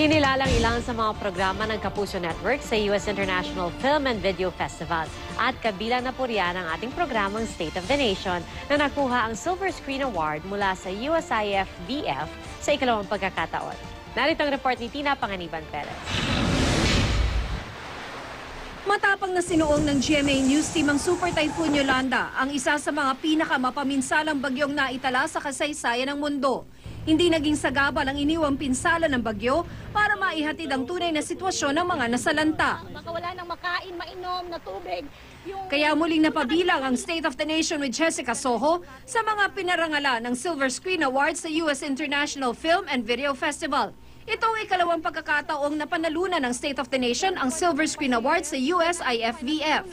Kinilalang ilang sa mga programa ng Kapuso Network sa US International Film and Video Festival. At kabilang na po riyan ang ating programang State of the Nation na nakuha ang Silver Screen Award mula sa USIF-VF sa ikalawang pagkakataon. Narito ang report ni Tina Panganiban Perez. Matapang na sinuong ng GMA News Team ang Super Typhoon Yolanda, ang isa sa mga pinakamapaminsalang bagyong naitala sa kasaysayan ng mundo. Hindi naging sagabal ang iniwang pinsala ng bagyo para maihatid ang tunay na sitwasyon ng mga nasalanta. Baka wala nang makain, mainom na tubig. Kaya muling napabilang ang State of the Nation with Jessica Soho sa mga pinarangalan ng Silver Screen Awards sa US International Film and Video Festival. Ito ang ikalawang pagkakataong napanalunan ng State of the Nation ang Silver Screen Awards sa USIF-VF.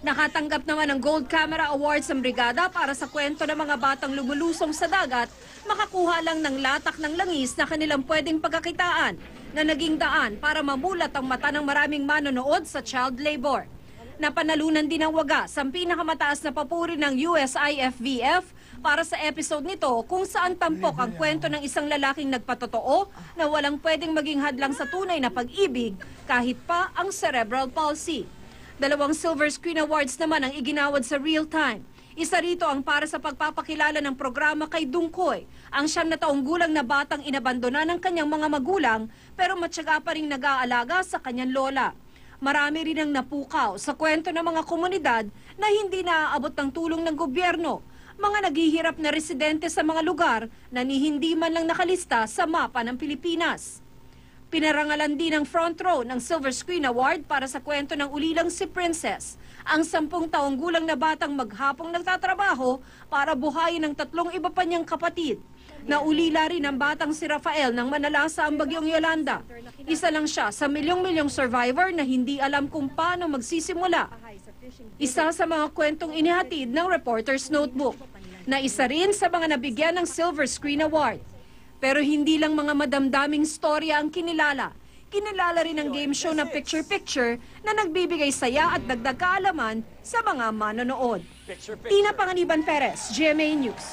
Nakatanggap naman ng Gold Camera Awards ang brigada para sa kwento ng mga batang lumulusong sa dagat, makakuha lang ng latak ng langis na kanilang pwedeng pagkakitaan na naging daan para mamulat ang mata ng maraming manonood sa child labor. Napanalunan din ang wagas ang pinakamataas na papuri ng USIF-VF para sa episode nito kung saan tampok ang kwento ng isang lalaking nagpatotoo na walang pwedeng maging hadlang sa tunay na pag-ibig kahit pa ang cerebral palsy. 2 Silver Screen Awards naman ang iginawad sa real time. Isa rito ang para sa pagpapakilala ng programa kay Dungkoy, ang 9 na taong gulang na batang inabandona ng kanyang mga magulang pero matyaga pa rin nag-aalaga sa kanyang lola. Marami rin ang napukaw sa kwento ng mga komunidad na hindi naaabot ng tulong ng gobyerno, mga naghihirap na residente sa mga lugar na ni hindi man lang nakalista sa mapa ng Pilipinas. Pinarangalan din ang front row ng Silver Screen Award para sa kwento ng ulilang si Princess, ang 10 taong gulang na batang maghapong nagtatrabaho para buhayin ng 3 iba pa niyang kapatid. Naulila rin ang batang si Rafael nang manalasa ang bagyong Yolanda. Isa lang siya sa milyong-milyong survivor na hindi alam kung paano magsisimula. Isa sa mga kwentong inihatid ng Reporter's Notebook, na isa rin sa mga nabigyan ng Silver Screen Award. Pero hindi lang mga madamdaming storya ang kinilala. Kinilala rin ang game show na Picture-Picture na nagbibigay saya at dagdag kaalaman sa mga manonood. Tina Panganiban Perez, GMA News.